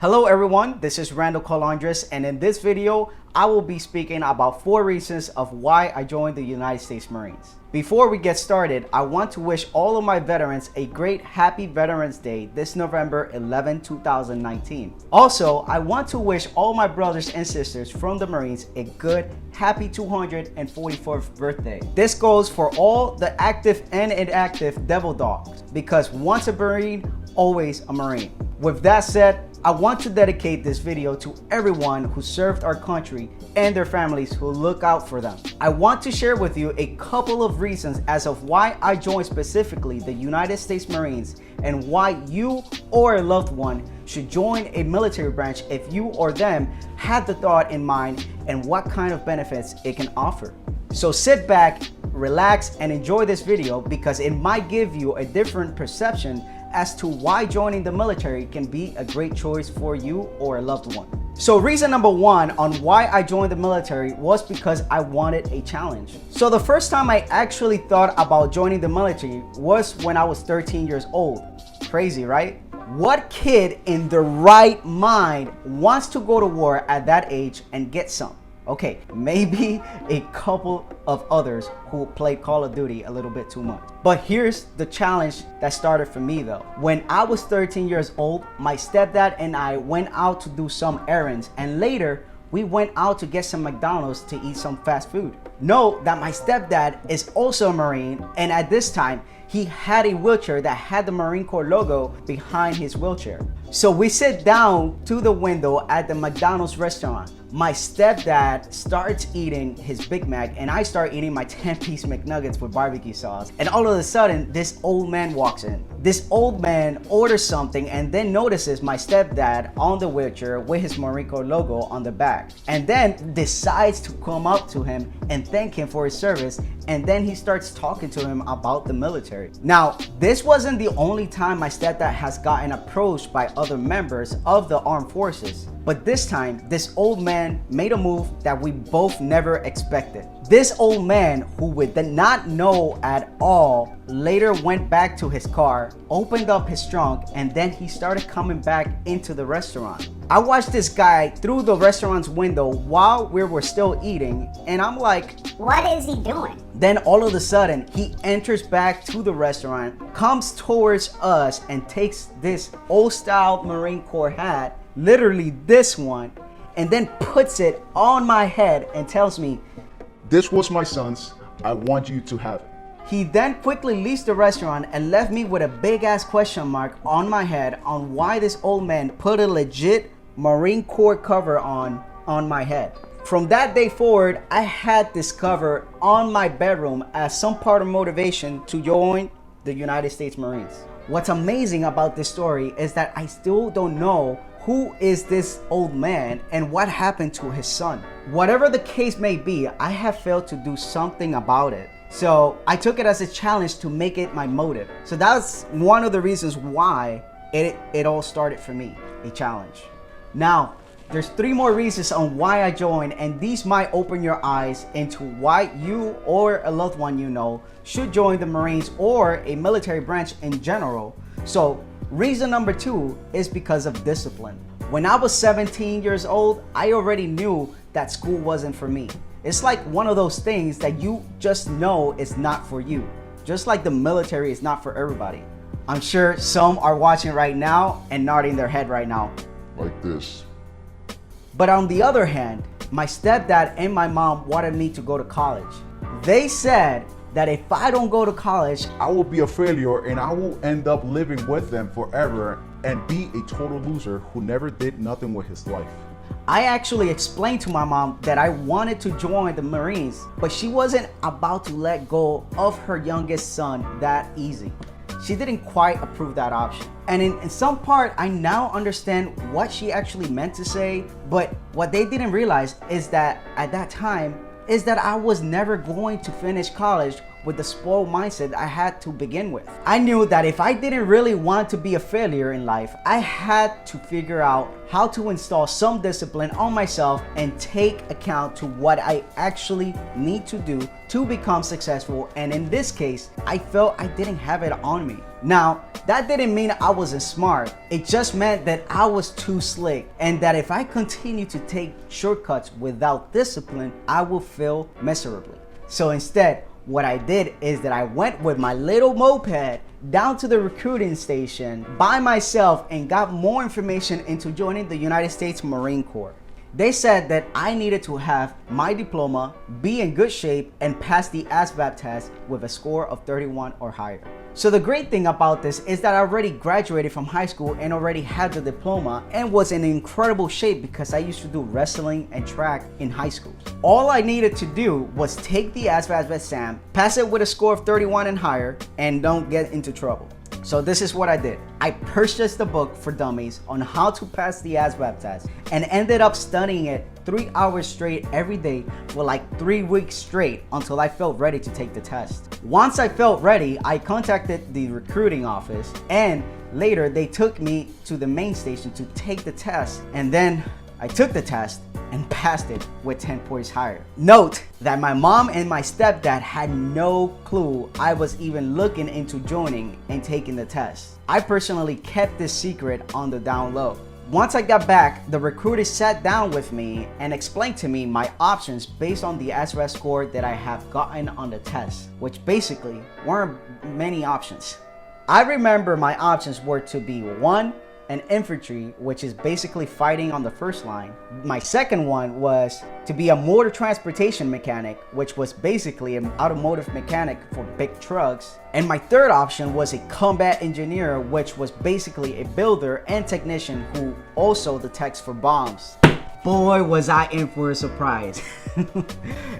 Hello everyone, this is Randall Colondres, and in this video, I will be speaking about 4 reasons of why I joined the United States Marines. Before we get started, I want to wish all of my veterans a great happy Veterans Day this November 11, 2019. Also, I want to wish all my brothers and sisters from the Marines a good happy 244th birthday. This goes for all the active and inactive devil dogs, because once a Marine, always a Marine. With that said, I want to dedicate this video to everyone who served our country and their families who look out for them. I want to share with you a couple of reasons as of why I joined specifically the United States Marines and why you or a loved one should join a military branch if you or them had the thought in mind and what kind of benefits it can offer. So sit back, relax, and enjoy this video because it might give you a different perception as to why joining the military can be a great choice for you or a loved one. So reason number 1 on why I joined the military was because I wanted a challenge. So the first time I actually thought about joining the military was when I was 13 years old. Crazy, right? What kid in their right mind wants to go to war at that age and get some? Okay, maybe a couple of others who played Call of Duty a little bit too much. But here's the challenge that started for me though. When I was 13 years old, my stepdad and I went out to do some errands, and later we went out to get some McDonald's to eat some fast food. Note that my stepdad is also a Marine, and at this time, he had a wheelchair that had the Marine Corps logo behind his wheelchair. So we sit down to the window at the McDonald's restaurant. My stepdad starts eating his Big Mac and I start eating my 10-piece McNuggets with barbecue sauce. And all of a sudden, this old man walks in. This old man orders something and then notices my stepdad on the wheelchair with his Marine Corps logo on the back. And then decides to come up to him and thank him for his service. And then he starts talking to him about the military. Now, this wasn't the only time my stepdad has gotten approached by other members of the armed forces. But this time, this old man made a move that we both never expected. This old man, who we did not know at all, later went back to his car, opened up his trunk, and then he started coming back into the restaurant. I watched this guy through the restaurant's window while we were still eating, and I'm like, what is he doing? Then all of a sudden, he enters back to the restaurant, comes towards us, and takes this old style Marine Corps hat, literally this one, and then puts it on my head and tells me, "This was my son's. I want you to have it." He then quickly leaves the restaurant and left me with a big ass question mark on my head on why this old man put a legit Marine Corps cover on my head. From that day forward, I had this cover on my bedroom as some part of motivation to join the United States Marines. What's amazing about this story is that I still don't know who is this old man and what happened to his son. Whatever the case may be, I have failed to do something about it. So I took it as a challenge to make it my motive. So that's one of the reasons why it all started for me, a challenge. Now, there's 3 more reasons on why I joined, and these might open your eyes into why you or a loved one you know should join the Marines or a military branch in general. So reason number 2 is because of discipline. When I was 17 years old, I already knew that school wasn't for me. It's like one of those things that you just know is not for you. Just like the military is not for everybody. I'm sure some are watching right now and nodding their head right now. Like this. But on the other hand, my stepdad and my mom wanted me to go to college. They said that if I don't go to college, I will be a failure and I will end up living with them forever and be a total loser who never did nothing with his life. I actually explained to my mom that I wanted to join the Marines, but she wasn't about to let go of her youngest son that easy. She didn't quite approve that option. And in some part, I now understand what she actually meant to say, but what they didn't realize is that at that time, is that I was never going to finish college with the spoiled mindset I had to begin with. I knew that if I didn't really want to be a failure in life, I had to figure out how to install some discipline on myself and take account to what I actually need to do to become successful. And in this case, I felt I didn't have it on me. Now, that didn't mean I wasn't smart. It just meant that I was too slick and that if I continued to take shortcuts without discipline, I will fail miserably. So instead, what I did is that I went with my little moped down to the recruiting station by myself and got more information into joining the United States Marine Corps. They said that I needed to have my diploma, be in good shape, and pass the ASVAB test with a score of 31 or higher. So the great thing about this is that I already graduated from high school and already had the diploma and was in incredible shape because I used to do wrestling and track in high school. All I needed to do was take the ASVAB exam, pass it with a score of 31 and higher, and don't get into trouble. So this is what I did. I purchased a book for dummies on how to pass the ASVAB test and ended up studying it 3 hours straight every day for like 3 weeks straight until I felt ready to take the test. Once I felt ready, I contacted the recruiting office and later they took me to the main station to take the test, and then I took the test and passed it with 10 points higher. Note that my mom and my stepdad had no clue I was even looking into joining and taking the test. I personally kept this secret on the down low. Once I got back, the recruiter sat down with me and explained to me my options based on the ASVAB score that I have gotten on the test, which basically weren't many options. I remember my options were to be 1, an infantry, which is basically fighting on the first line. My second one was to be a motor transportation mechanic, which was basically an automotive mechanic for big trucks. And my third option was a combat engineer, which was basically a builder and technician who also detects for bombs. Boy, was I in for a surprise.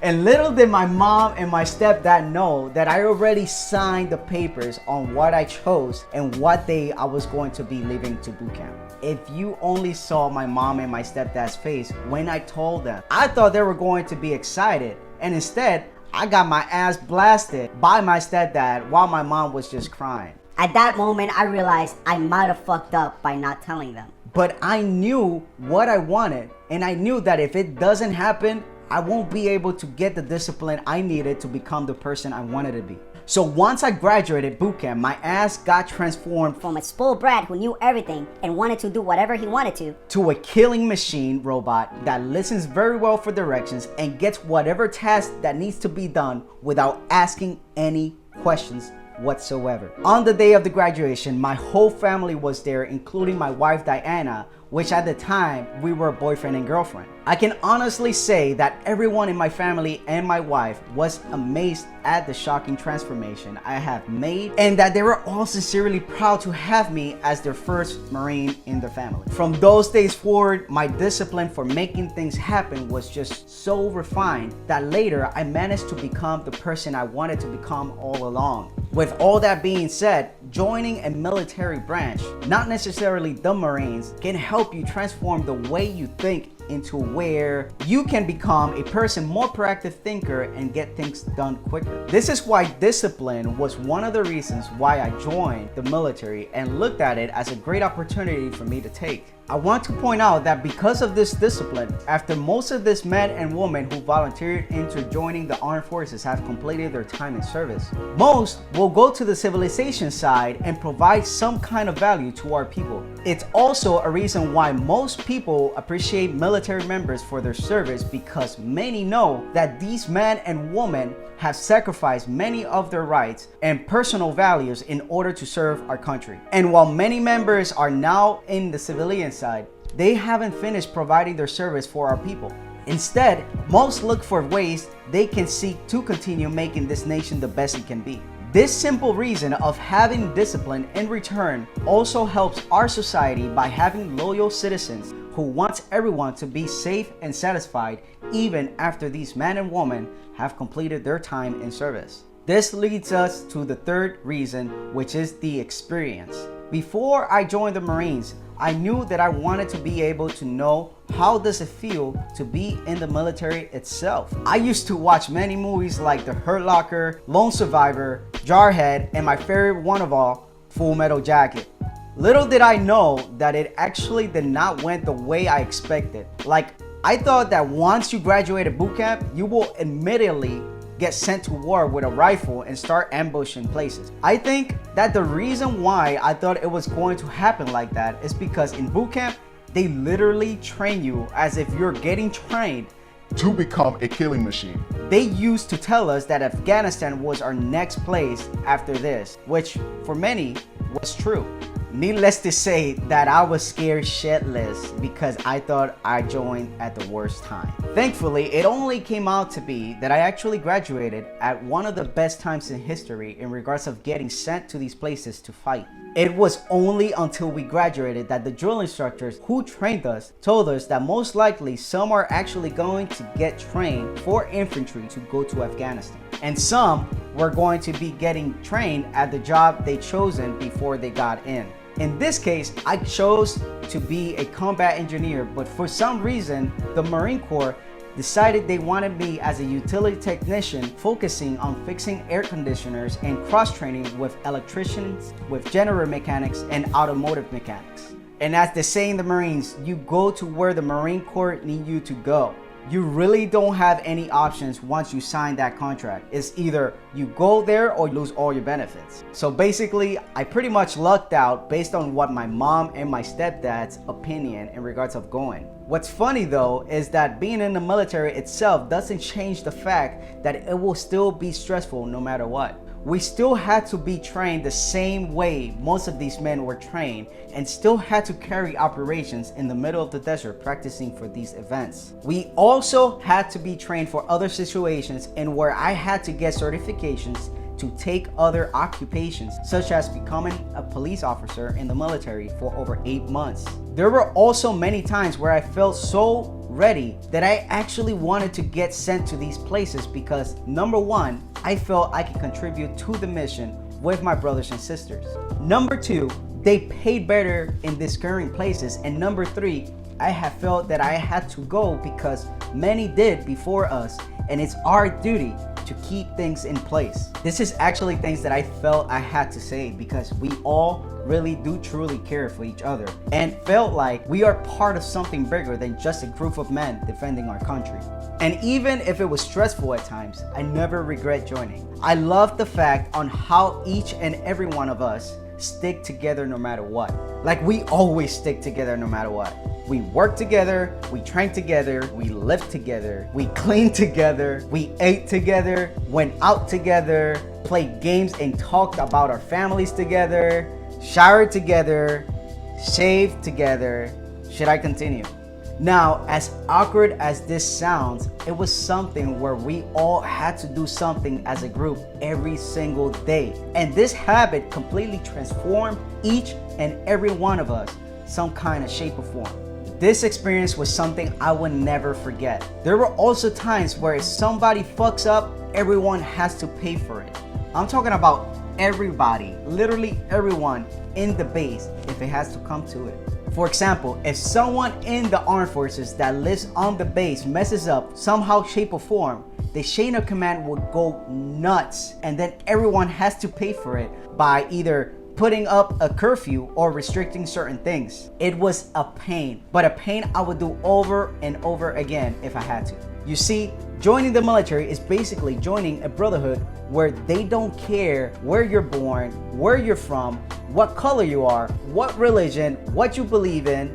And little did my mom and my stepdad know that I already signed the papers on what I chose and what day I was going to be leaving to boot camp. If you only saw my mom and my stepdad's face when I told them, I thought they were going to be excited, and instead, I got my ass blasted by my stepdad while my mom was just crying. At that moment, I realized I might have fucked up by not telling them. But I knew what I wanted, and I knew that if it doesn't happen, I won't be able to get the discipline I needed to become the person I wanted to be. So once I graduated boot camp, my ass got transformed From a spoiled brat who knew everything and wanted to do whatever he wanted to a killing machine robot that listens very well for directions and gets whatever task that needs to be done without asking any questions whatsoever. On the day of the graduation, my whole family was there, including my wife Diana, which at the time we were boyfriend and girlfriend. I can honestly say that everyone in my family and my wife was amazed at the shocking transformation I have made, and that they were all sincerely proud to have me as their first Marine in their family. From those days forward, my discipline for making things happen was just so refined that later I managed to become the person I wanted to become all along. With all that being said, joining a military branch, not necessarily the Marines, can help you transform the way you think into where you can become a person more proactive thinker and get things done quicker. This is why discipline was one of the reasons why I joined the military and looked at it as a great opportunity for me to take. I want to point out that because of this discipline, after most of these men and women who volunteered into joining the armed forces have completed their time in service, most will go to the civilization side and provide some kind of value to our people. It's also a reason why most people appreciate military members for their service, because many know that these men and women have sacrificed many of their rights and personal values in order to serve our country. And while many members are now in the civilian side, they haven't finished providing their service for our people. Instead, most look for ways they can seek to continue making this nation the best it can be. This simple reason of having discipline in return also helps our society by having loyal citizens who wants everyone to be safe and satisfied even after these men and women have completed their time in service. This leads us to the third reason, which is the experience. Before I joined the Marines, I knew that I wanted to be able to know how does it feel to be in the military itself. I used to watch many movies like The Hurt Locker, Lone Survivor, Jarhead, and my favorite one of all, Full Metal Jacket. Little did I know that it actually did not went the way I expected. Like, I thought that once you graduated boot camp, you will immediately get sent to war with a rifle and start ambushing places. I think that the reason why I thought it was going to happen like that is because in boot camp, they literally train you as if you're getting trained to become a killing machine. They used to tell us that Afghanistan was our next place after this, which for many was true. Needless to say that I was scared shitless because I thought I joined at the worst time. Thankfully, it only came out to be that I actually graduated at one of the best times in history in regards of getting sent to these places to fight. It was only until we graduated that the drill instructors who trained us told us that most likely some are actually going to get trained for infantry to go to Afghanistan. And some were going to be getting trained at the job they chosen before they got in. In this case, I chose to be a combat engineer, but for some reason, the Marine Corps decided they wanted me as a utility technician focusing on fixing air conditioners and cross-training with electricians, with generator mechanics, and automotive mechanics. And as they say in the Marines, you go to where the Marine Corps need you to go. You really don't have any options once you sign that contract. It's either you go there or lose all your benefits. So basically, I pretty much lucked out based on what my mom and my stepdad's opinion in regards of going. What's funny though is that being in the military itself doesn't change the fact that it will still be stressful no matter what. We still had to be trained the same way most of these men were trained and still had to carry operations in the middle of the desert practicing for these events. We also had to be trained for other situations and where I had to get certifications to take other occupations, such as becoming a police officer in the military for over 8 months. There were also many times where I felt so ready that I actually wanted to get sent to these places because number one, I felt I could contribute to the mission with my brothers and sisters. Number two, they paid better in these current places. And number three, I have felt that I had to go because many did before us, and it's our duty to keep things in place. This is actually things that I felt I had to say because we all really do truly care for each other and felt like we are part of something bigger than just a group of men defending our country. And even if it was stressful at times, I never regret joining. I love the fact on how each and every one of us stick together no matter what. Like we always stick together no matter what. We work together, we train together, we lived together, we cleaned together, we ate together, went out together, played games and talked about our families together, showered together, shaved together. Should I continue? Now, as awkward as this sounds, it was something where we all had to do something as a group every single day. And this habit completely transformed each and every one of us some kind of shape or form. This experience was something I would never forget. There were also times where if somebody fucks up, everyone has to pay for it. I'm talking about everybody, literally everyone in the base if it has to come to it. For example, if someone in the armed forces that lives on the base messes up somehow, shape or form, the chain of command would go nuts and then everyone has to pay for it by either putting up a curfew or restricting certain things. It was a pain, but a pain I would do over and over again if I had to. You see, joining the military is basically joining a brotherhood where they don't care where you're born, where you're from, what color you are, what religion, what you believe in.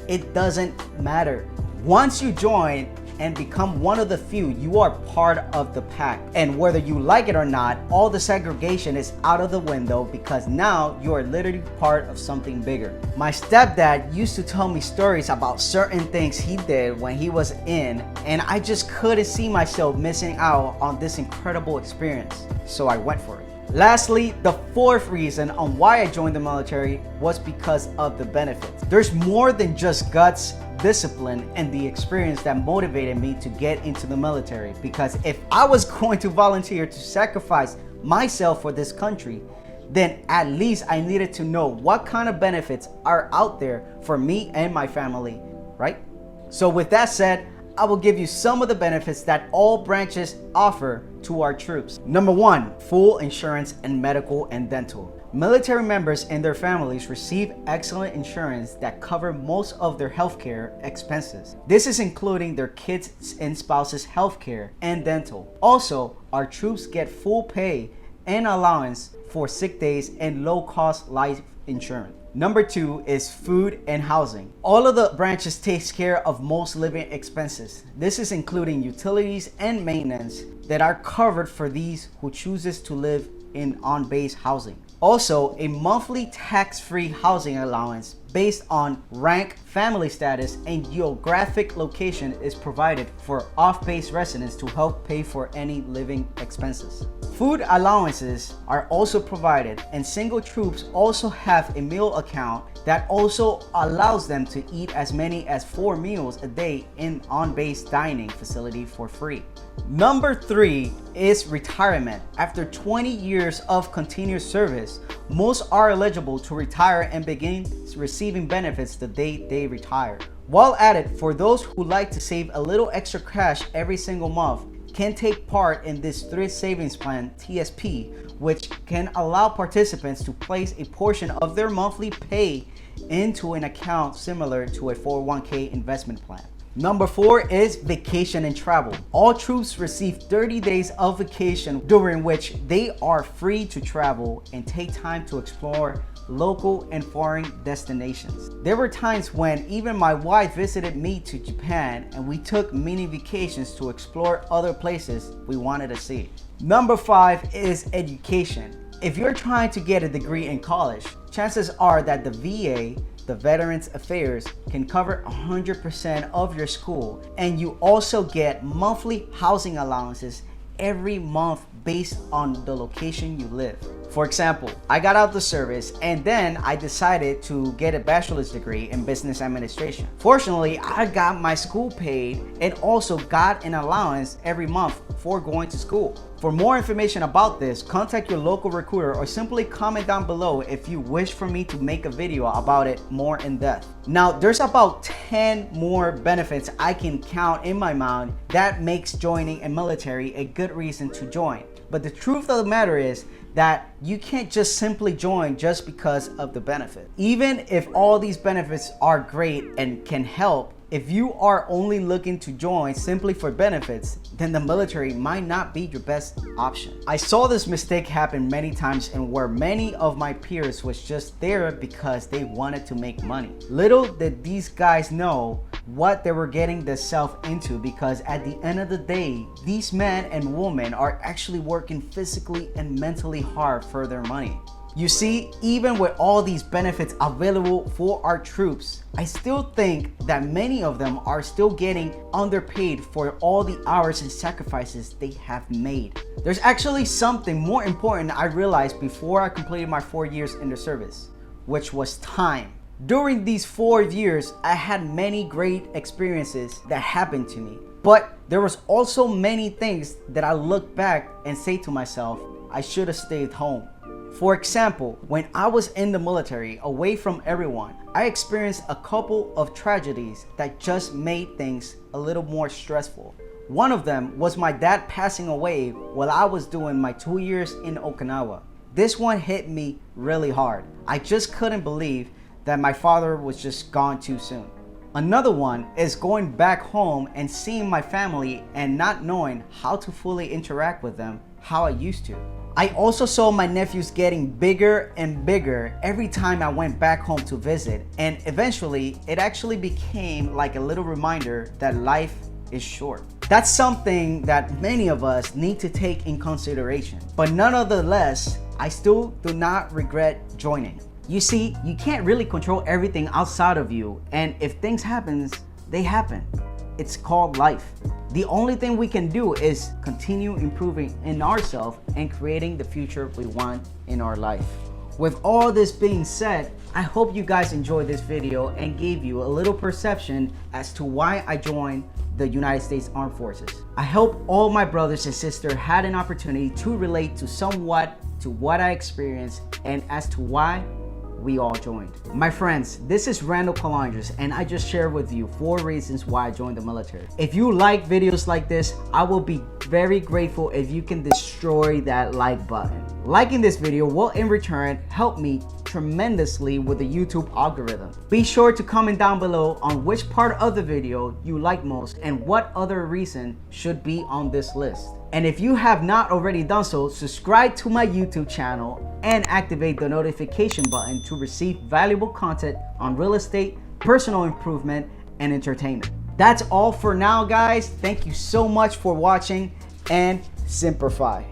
It doesn't matter. Once you join and become one of the few, you are part of the pack. And whether you like it or not, all the segregation is out of the window because now you are literally part of something bigger. My stepdad used to tell me stories about certain things he did when he was in, and I just couldn't see myself missing out on this incredible experience. So I went for it. Lastly, the fourth reason on why I joined the military was because of the benefits. There's more than just guts, discipline, and the experience that motivated me to get into the military. Because if I was going to volunteer to sacrifice myself for this country, then at least I needed to know what kind of benefits are out there for me and my family, right? So with that said, I will give you some of the benefits that all branches offer to our troops. Number one, full insurance and medical and dental. Military members and their families receive excellent insurance that cover most of their healthcare expenses. This is including their kids' and spouses' healthcare and dental. Also, our troops get full pay and allowance for sick days and low-cost life insurance. Number 2 is food and housing. All of the branches takes care of most living expenses. This is including utilities and maintenance that are covered for these who chooses to live in on-base housing. Also, a monthly tax-free housing allowance based on rank, family status, and geographic location is provided for off-base residents to help pay for any living expenses. Food allowances are also provided, and single troops also have a meal account that also allows them to eat as many as 4 meals a day in on-base dining facility for free. Number 3 is retirement. After 20 years of continuous service, most are eligible to retire and begin receiving benefits the day they retire. While at it, for those who like to save a little extra cash every single month, can take part in this Thrift Savings Plan TSP, which can allow participants to place a portion of their monthly pay into an account similar to a 401k investment plan. Number 4 is vacation and travel. All troops receive 30 days of vacation during which they are free to travel and take time to explore local and foreign destinations. There were times when even my wife visited me to Japan and we took mini vacations to explore other places we wanted to see. Number 5 is education. If you're trying to get a degree in college, chances are that the VA, the Veterans Affairs, can cover 100% of your school, and you also get monthly housing allowances every month based on the location you live. For example, I got out the service and then I decided to get a bachelor's degree in business administration. Fortunately, I got my school paid and also got an allowance every month for going to school. For more information about this, contact your local recruiter or simply comment down below if you wish for me to make a video about it more in depth. Now, there's about 10 more benefits I can count in my mind that makes joining a military a good reason to join. But the truth of the matter is that you can't just simply join just because of the benefit. Even if all these benefits are great and can help, if you are only looking to join simply for benefits, then the military might not be your best option. I saw this mistake happen many times, and where many of my peers was just there because they wanted to make money. Little did these guys know what they were getting themselves into, because at the end of the day, these men and women are actually working physically and mentally hard for their money. You see, even with all these benefits available for our troops, I still think that many of them are still getting underpaid for all the hours and sacrifices they have made. There's actually something more important I realized before I completed my 4 years in the service, which was time. During these 4 years, I had many great experiences that happened to me, but there was also many things that I look back and say to myself, I should have stayed home. For example, when I was in the military, away from everyone, I experienced a couple of tragedies that just made things a little more stressful. One of them was my dad passing away while I was doing my 2 years in Okinawa. This one hit me really hard. I just couldn't believe that my father was just gone too soon. Another one is going back home and seeing my family and not knowing how to fully interact with them how I used to. I also saw my nephews getting bigger and bigger every time I went back home to visit, and eventually it actually became like a little reminder that life is short. That's something that many of us need to take in consideration. But nonetheless, I still do not regret joining. You see, you can't really control everything outside of you, and if things happen, they happen. It's called life. The only thing we can do is continue improving in ourselves and creating the future we want in our life. With all this being said, I hope you guys enjoyed this video and gave you a little perception as to why I joined the United States Armed Forces. I hope all my brothers and sisters had an opportunity to relate to somewhat to what I experienced and as to why we all joined. My friends, this is Randall Colondres, and I just shared with you 4 reasons why I joined the military. If you like videos like this, I will be very grateful if you can destroy that like button. Liking this video will in return help me tremendously with the YouTube algorithm. Be sure to comment down below on which part of the video you like most and what other reason should be on this list. And if you have not already done so, subscribe to my YouTube channel and activate the notification button to receive valuable content on real estate, personal improvement, and entertainment. That's all for now, guys. Thank you so much for watching, and Semper Fi.